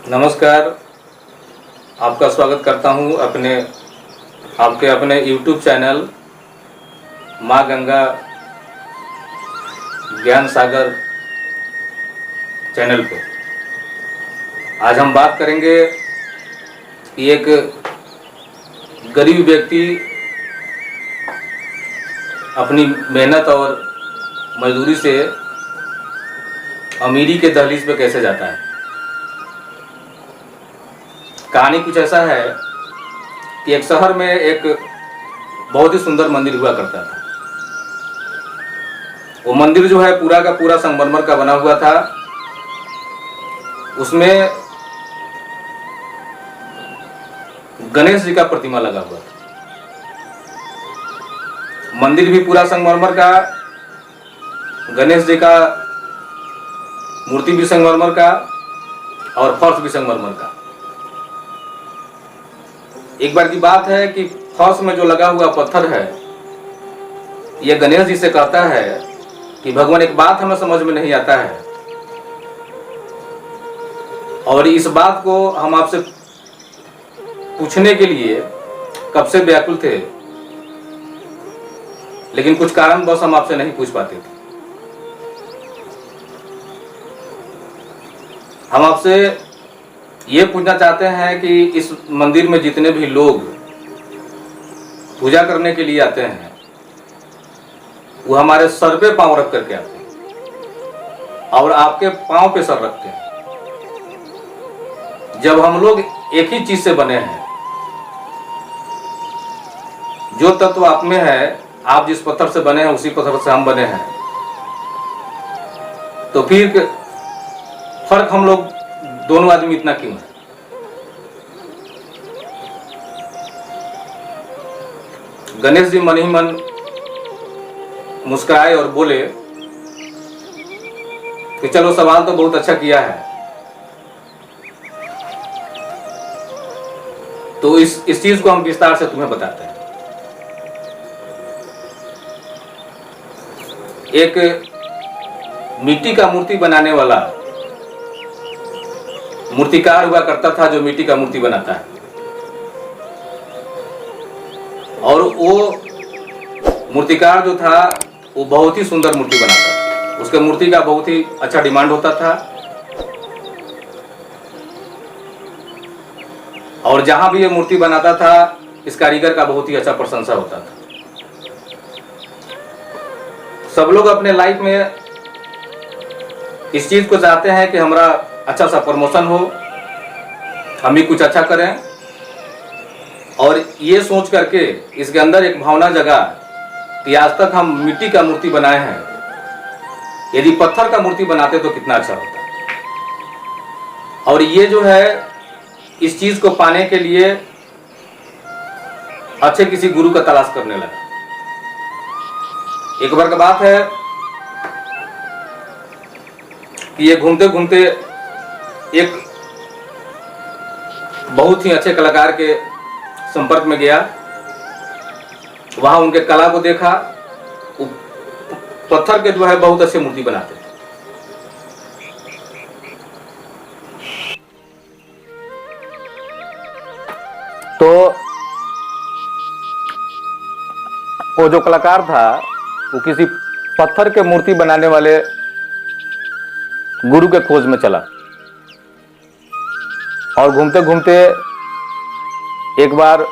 नमस्कार। आपका स्वागत करता हूं आपके अपने YouTube चैनल माँ गंगा ज्ञान सागर चैनल पे। आज हम बात करेंगे कि एक गरीब व्यक्ति अपनी मेहनत और मजदूरी से अमीरी के दहलीज पे कैसे जाता है। कहानी कुछ ऐसा है कि एक शहर में एक बहुत ही सुंदर मंदिर हुआ करता था। वो मंदिर जो है पूरा का पूरा संगमरमर का बना हुआ था। उसमें गणेश जी का प्रतिमा लगा हुआ था। मंदिर भी पूरा संगमरमर का, गणेश जी का मूर्ति भी संगमरमर का और फर्श भी संगमरमर का। एक बार की बात है कि फर्श में जो लगा हुआ पत्थर है, यह गणेश जी से कहता है कि भगवान, एक बात हमें समझ में नहीं आता है और इस बात को हम आपसे पूछने के लिए कब से व्याकुल थे, लेकिन कुछ कारणवश हम आपसे नहीं पूछ पाते थे। हम आपसे ये पूछना चाहते हैं कि इस मंदिर में जितने भी लोग पूजा करने के लिए आते हैं, वो हमारे सर पे पांव रख करके आते हैं और आपके पांव पे सर रखते हैं। जब हम लोग एक ही चीज से बने हैं, जो तत्व आप में है, आप जिस पत्थर से बने हैं उसी पत्थर से हम बने हैं, तो फिर फर्क हम लोग दोनों आदमी इतना क्यों है। गणेश जी मन ही मन मुस्कुराए और बोले कि चलो, सवाल तो बहुत अच्छा किया है। तो इस चीज को हम विस्तार से तुम्हें बताते हैं। एक मिट्टी का मूर्ति बनाने वाला मूर्तिकार हुआ करता था, जो मिट्टी का मूर्ति बनाता है, और वो मूर्तिकार जो था वो बहुत ही सुंदर मूर्ति बनाता था। उसके मूर्ति का बहुत ही अच्छा डिमांड होता था और जहां भी ये मूर्ति बनाता था, इस कारीगर का बहुत ही अच्छा प्रशंसा होता था। सब लोग अपने लाइफ में इस चीज को चाहते हैं कि हमारा अच्छा सा प्रमोशन हो, हम भी कुछ अच्छा करें, और ये सोच करके इसके अंदर एक भावना जगा कि आज तक हम मिट्टी का मूर्ति बनाए हैं, यदि पत्थर का मूर्ति बनाते तो कितना अच्छा होता। और ये जो है, इस चीज को पाने के लिए अच्छे किसी गुरु का तलाश करने लगा। एक बार की बात है कि ये घूमते घूमते एक बहुत ही अच्छे कलाकार के संपर्क में गया। वहां उनके कला को देखा। पत्थर के जो है बहुत अच्छे मूर्ति बनाते थे। तो वो जो कलाकार था, वो किसी पत्थर के मूर्ति बनाने वाले गुरु के खोज में चला और घूमते घूमते एक बार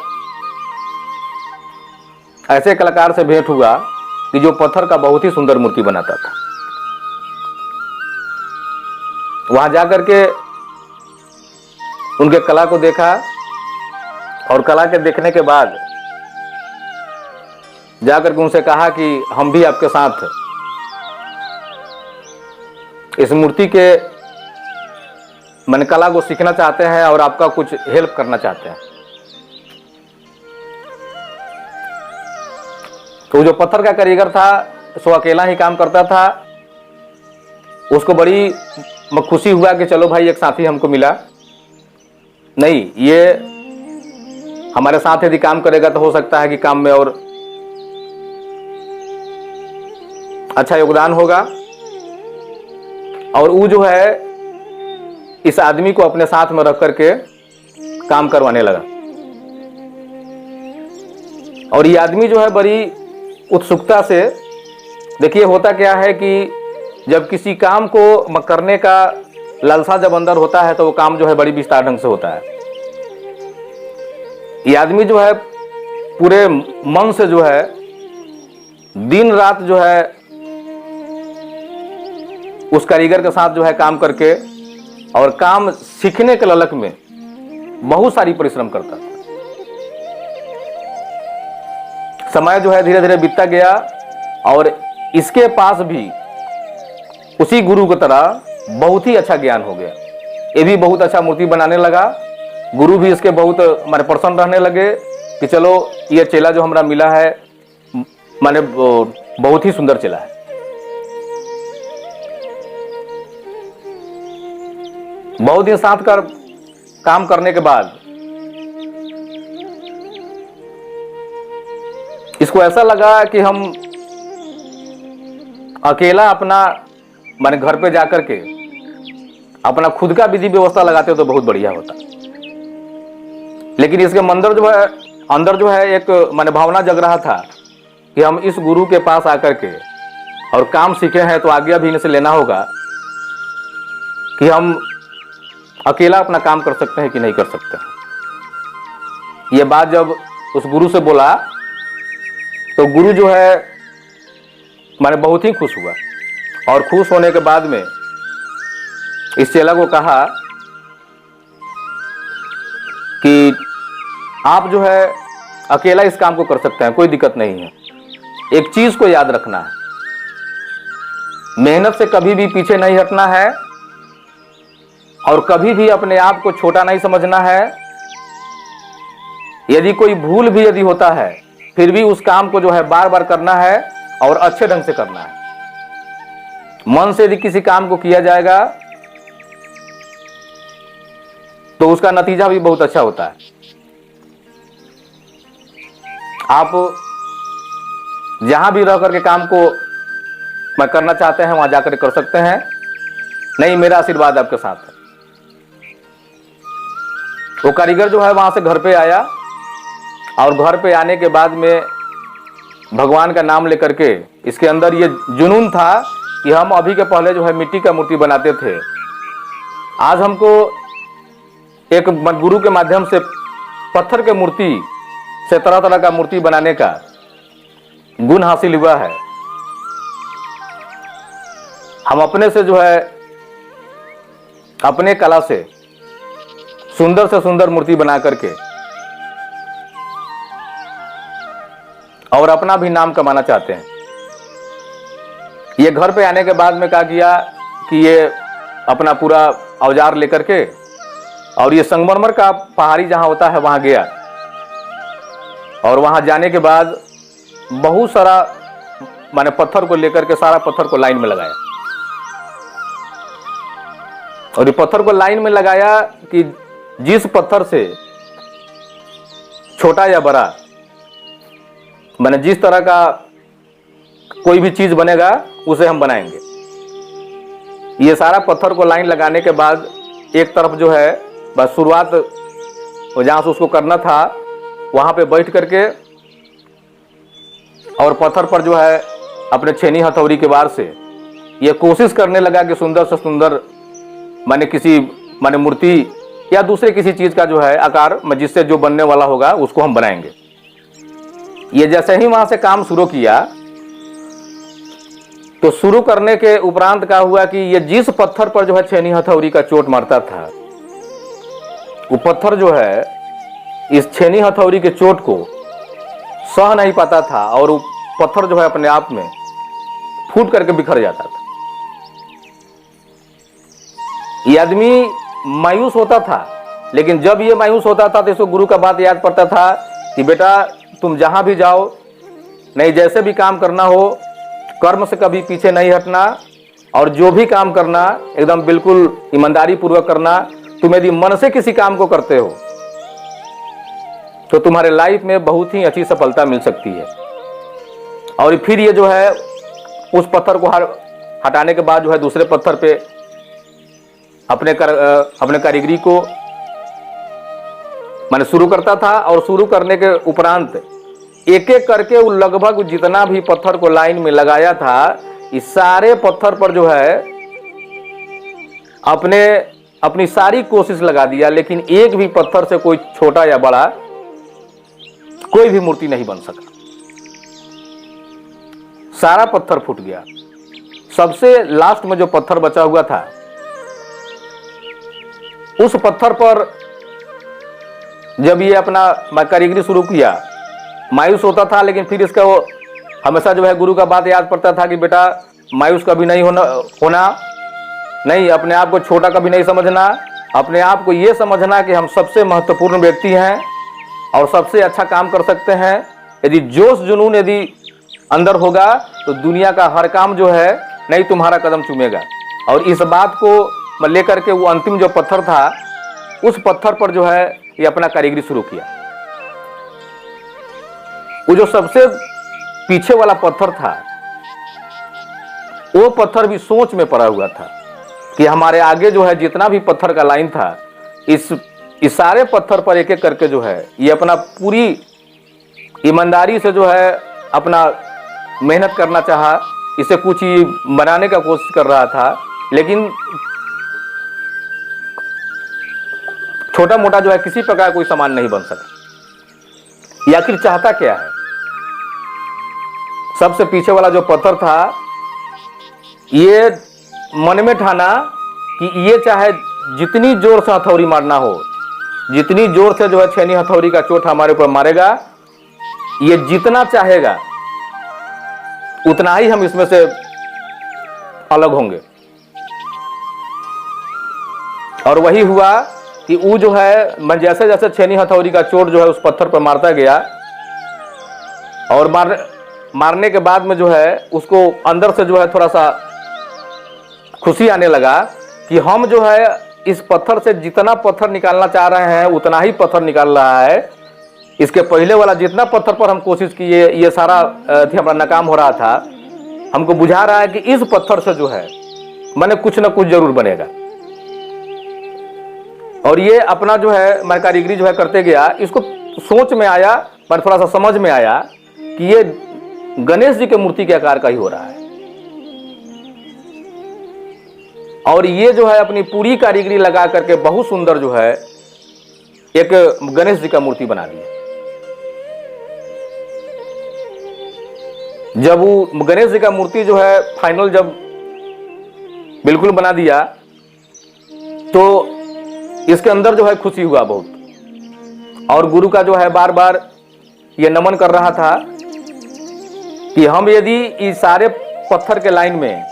ऐसे कलाकार से भेंट हुआ कि जो पत्थर का बहुत ही सुंदर मूर्ति बनाता था। वहां जाकर के उनके कला को देखा और कला के देखने के बाद जाकर के उनसे कहा कि हम भी आपके साथ इस मूर्ति के कला को सीखना चाहते हैं और आपका कुछ हेल्प करना चाहते हैं। तो जो पत्थर का कारीगर था, सो अकेला ही काम करता था। उसको बड़ी खुशी हुआ कि चलो भाई, एक साथी हमको मिला। नहीं, ये हमारे साथ यदि काम करेगा तो हो सकता है कि काम में और अच्छा योगदान होगा। और वो जो है इस आदमी को अपने साथ में रख करके काम करवाने लगा। और ये आदमी जो है बड़ी उत्सुकता से, देखिए होता क्या है कि जब किसी काम को करने का लालसा जब अंदर होता है तो वो काम जो है बड़ी विस्तार ढंग से होता है। ये आदमी जो है पूरे मन से जो है दिन रात जो है उस कारीगर के साथ जो है काम करके और काम सीखने के ललक में बहुत सारी परिश्रम करता था। समय जो है धीरे धीरे बीतता गया और इसके पास भी उसी गुरु की तरह बहुत ही अच्छा ज्ञान हो गया। ये भी बहुत अच्छा मूर्ति बनाने लगा। गुरु भी इसके बहुत माने प्रसन्न रहने लगे कि चलो ये चेला जो हमरा मिला है माने बहुत ही सुंदर चेला है। बहुत दिन साथ कर काम करने के बाद इसको ऐसा लगा कि हम अकेला अपना माने घर पे जाकर के अपना खुद का विधि व्यवस्था लगाते तो बहुत बढ़िया होता। लेकिन इसके अंदर जो है एक माने भावना जग रहा था कि हम इस गुरु के पास आकर के और काम सीखे हैं तो आज्ञा भी इनसे लेना होगा कि हम अकेला अपना काम कर सकते हैं कि नहीं कर सकते। ये बात जब उस गुरु से बोला तो गुरु जो है माने बहुत ही खुश हुआ और खुश होने के बाद में इस चेला को कहा कि आप जो है अकेला इस काम को कर सकते हैं, कोई दिक्कत नहीं है। एक चीज को याद रखना है, मेहनत से कभी भी पीछे नहीं हटना है और कभी भी अपने आप को छोटा नहीं समझना है। यदि कोई भूल भी यदि होता है फिर भी उस काम को जो है बार बार करना है और अच्छे ढंग से करना है। मन से यदि किसी काम को किया जाएगा तो उसका नतीजा भी बहुत अच्छा होता है। आप जहां भी रह करके काम को मैं करना चाहते हैं वहां जाकर कर सकते हैं। नहीं, मेरा आशीर्वाद आपके साथ है। वो कारीगर जो है वहां से घर पे आया और घर पे आने के बाद में भगवान का नाम लेकर के इसके अंदर ये जुनून था कि हम अभी के पहले जो है मिट्टी का मूर्ति बनाते थे, आज हमको एक गुरु के माध्यम से पत्थर के मूर्ति से तरह तरह का मूर्ति बनाने का गुण हासिल हुआ है। हम अपने से जो है अपने कला से सुंदर मूर्ति बना करके और अपना भी नाम कमाना चाहते हैं। ये घर पे आने के बाद में क्या किया कि ये अपना पूरा औजार लेकर के और ये संगमरमर का पहाड़ी जहां होता है वहां गया और वहां जाने के बाद बहुत सारा माने पत्थर को लेकर के सारा पत्थर को लाइन में लगाया और ये पत्थर को लाइन में लगाया कि जिस पत्थर से छोटा या बड़ा माने जिस तरह का कोई भी चीज बनेगा उसे हम बनाएंगे। ये सारा पत्थर को लाइन लगाने के बाद एक तरफ जो है बस शुरुआत जहां से उसको करना था वहां पे बैठ करके और पत्थर पर जो है अपने छेनी हथौड़ी के वार से ये कोशिश करने लगा कि सुंदर से सुंदर माने किसी माने मूर्ति या दूसरे किसी चीज का जो है आकार जिससे जो बनने वाला होगा उसको हम बनाएंगे। ये जैसे ही वहां से काम शुरू किया तो शुरू करने के उपरांत क्या हुआ कि ये जिस पत्थर पर जो है छेनी हथौड़ी का चोट मारता था वो पत्थर जो है इस छेनी हथौड़ी के चोट को सह नहीं पाता था और वो पत्थर जो है अपने आप में फूट करके बिखर जाता था। ये आदमी मायूस होता था, लेकिन जब ये मायूस होता था तो इसको गुरु का बात याद पड़ता था कि बेटा तुम जहां भी जाओ नहीं जैसे भी काम करना हो कर्म से कभी पीछे नहीं हटना और जो भी काम करना एकदम बिल्कुल ईमानदारी पूर्वक करना। तुम यदि मन से किसी काम को करते हो तो तुम्हारे लाइफ में बहुत ही अच्छी सफलता मिल सकती है। और फिर ये जो है उस पत्थर को हटाने के बाद जो है दूसरे पत्थर पे अपने कारीगरी को मैंने शुरू करता था। और शुरू करने के उपरांत एक एक करके वो लगभग जितना भी पत्थर को लाइन में लगाया था, इस सारे पत्थर पर जो है अपनी सारी कोशिश लगा दिया, लेकिन एक भी पत्थर से कोई छोटा या बड़ा कोई भी मूर्ति नहीं बन सका। सारा पत्थर फूट गया। सबसे लास्ट में जो पत्थर बचा हुआ था, उस पत्थर पर जब ये अपना कारीगरी शुरू किया, मायूस होता था, लेकिन फिर इसका वो हमेशा जो है गुरु का बात याद पड़ता था कि बेटा मायूस कभी नहीं होना नहीं, अपने आप को छोटा कभी नहीं समझना, अपने आप को ये समझना कि हम सबसे महत्वपूर्ण व्यक्ति हैं और सबसे अच्छा काम कर सकते हैं। यदि जोश जुनून यदि अंदर होगा तो दुनिया का हर काम जो है नहीं तुम्हारा कदम चूमेगा। और इस बात को लेकर के वो अंतिम जो पत्थर था, उस पत्थर पर जो है ये अपना कारीगरी शुरू किया। वो जो सबसे पीछे वाला पत्थर था, वो पत्थर भी सोच में पड़ा हुआ था कि हमारे आगे जो है जितना भी पत्थर का लाइन था, इस सारे पत्थर पर एक एक करके जो है ये अपना पूरी ईमानदारी से जो है अपना मेहनत करना चाहा, इसे कुछ ही बनाने का कोशिश कर रहा था, लेकिन छोटा मोटा जो है किसी प्रकार कोई सामान नहीं बन सका। ये आखिर चाहता क्या है? सबसे पीछे वाला जो पत्थर था, ये मन में ठाना कि ये चाहे जितनी जोर से हथौड़ी मारना हो, जितनी जोर से जो है छेनी हथौड़ी का चोट हमारे ऊपर मारेगा, ये जितना चाहेगा उतना ही हम इसमें से अलग होंगे। और वही हुआ कि वो जो है जैसे जैसे छेनी हथौड़ी का चोट जो है उस पत्थर पर मारता गया, और मारने के बाद में जो है उसको अंदर से जो है थोड़ा सा खुशी आने लगा कि हम जो है इस पत्थर से जितना पत्थर निकालना चाह रहे हैं उतना ही पत्थर निकाल रहा है। इसके पहले वाला जितना पत्थर पर हम कोशिश किए, ये सारा हमारा नाकाम हो रहा था। हमको बुझा रहा है कि इस पत्थर से जो है मैंने कुछ ना कुछ जरूर बनेगा। और ये अपना जो है कारीगरी जो है करते गया। इसको सोच में आया, पर थोड़ा सा समझ में आया कि ये गणेश जी के मूर्ति के आकार का ही हो रहा है। और ये जो है अपनी पूरी कारीगरी लगा करके बहुत सुंदर जो है एक गणेश जी का मूर्ति बना दिया। जब वो गणेश जी का मूर्ति जो है फाइनल जब बिल्कुल बना दिया, तो इसके अंदर जो है खुशी हुआ बहुत। और गुरु का जो है बार बार ये नमन कर रहा था कि हम यदि इस सारे पत्थर के लाइन में,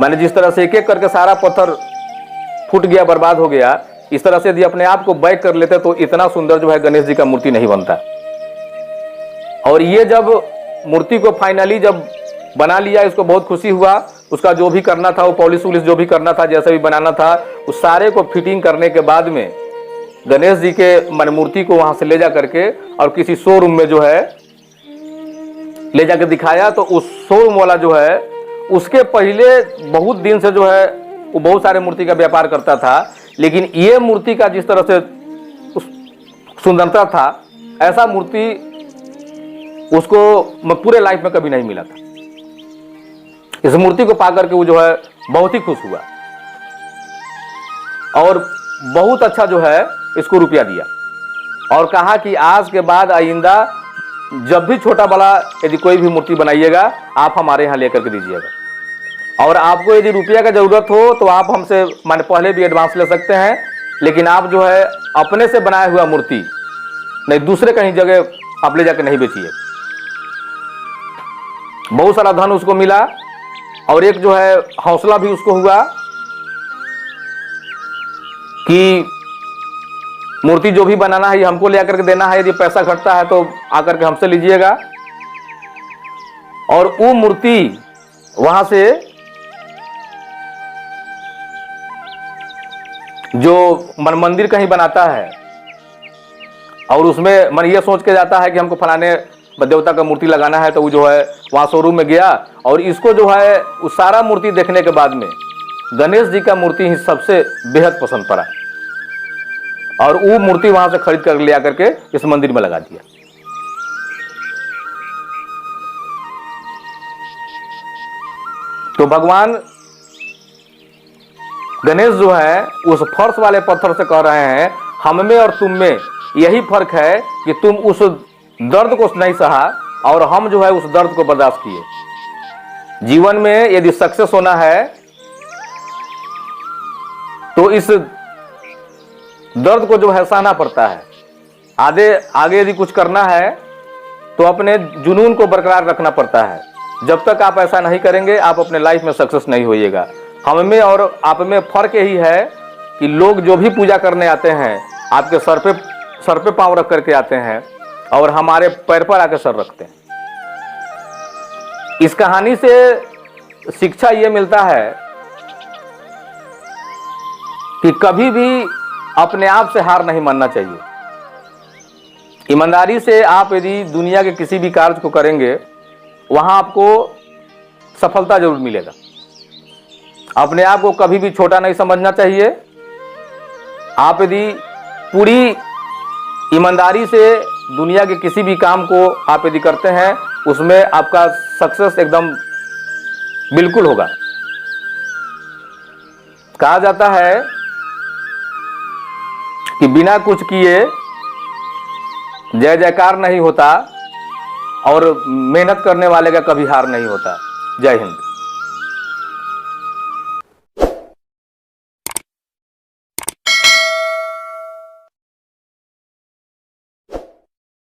मैंने जिस तरह से एक एक करके सारा पत्थर फूट गया, बर्बाद हो गया, इस तरह से यदि अपने आप को बैक कर लेते तो इतना सुंदर जो है गणेश जी का मूर्ति नहीं बनता। और ये जब मूर्ति को फाइनली जब बना लिया, इसको बहुत खुशी हुआ। उसका जो भी करना था, वो पॉलिश वॉलिश जो भी करना था, जैसे भी बनाना था, उस सारे को फिटिंग करने के बाद में गणेश जी के मूर्ति को वहां से ले जा करके और किसी शोरूम में जो है ले जाकर दिखाया। तो उस शोरूम वाला जो है उसके पहले बहुत दिन से जो है वो बहुत सारे मूर्ति का व्यापार करता था, लेकिन ये मूर्ति का जिस तरह से सुंदरता था, ऐसा मूर्ति उसको पूरे लाइफ में कभी नहीं मिला था। इस मूर्ति को पाकर के वो जो है बहुत ही खुश हुआ और बहुत अच्छा जो है इसको रुपया दिया और कहा कि आज के बाद आइंदा जब भी छोटा बड़ा यदि कोई भी मूर्ति बनाइएगा, आप हमारे यहाँ लेकर के दीजिएगा। और आपको यदि रुपया का जरूरत हो तो आप हमसे पहले भी एडवांस ले सकते हैं, लेकिन आप जो है अपने से बनाया हुआ मूर्ति नहीं दूसरे कहीं जगह आप ले जाकर नहीं बेचिए। बहुत सारा धन उसको मिला और एक जो है हौसला भी उसको हुआ कि मूर्ति जो भी बनाना है ये हमको ले आकर के देना है, यदि पैसा घटता है तो आकर के हमसे लीजिएगा। और वो मूर्ति वहां से जो मंदिर कहीं बनाता है और उसमें मन ये सोच के जाता है कि हमको फलाने देवता का मूर्ति लगाना है, तो वो जो है वहां शोरूम में गया और इसको जो है उस सारा मूर्ति देखने के बाद में गणेश जी का मूर्ति ही सबसे बेहद पसंद पड़ा और वो मूर्ति वहां से खरीद कर ले आकर के इस मंदिर में लगा दिया। तो भगवान गणेश जो है उस फर्श वाले पत्थर से कह रहे हैं, हम में और तुम में यही फर्क है कि तुम उस दर्द को नहीं सहा और हम जो है उस दर्द को बर्दाश्त किए। जीवन में यदि सक्सेस होना है तो इस दर्द को जो है सहना पड़ता है। आगे यदि कुछ करना है तो अपने जुनून को बरकरार रखना पड़ता है। जब तक आप ऐसा नहीं करेंगे आप अपने लाइफ में सक्सेस नहीं होइएगा। हम में और आप में फर्क यही है कि लोग जो भी पूजा करने आते हैं आपके सर पे पांव रख करके आते हैं और हमारे पैर पर आके सर रखते हैं। इस कहानी से शिक्षा ये मिलता है कि कभी भी अपने आप से हार नहीं मानना चाहिए। ईमानदारी से आप यदि दुनिया के किसी भी कार्य को करेंगे वहां आपको सफलता जरूर मिलेगा। अपने आप को कभी भी छोटा नहीं समझना चाहिए। आप यदि पूरी ईमानदारी से दुनिया के किसी भी काम को आप यदि करते हैं उसमें आपका सक्सेस एकदम बिल्कुल होगा। कहा जाता है कि बिना कुछ किए जय जयकार नहीं होता और मेहनत करने वाले का कभी हार नहीं होता। जय हिंद।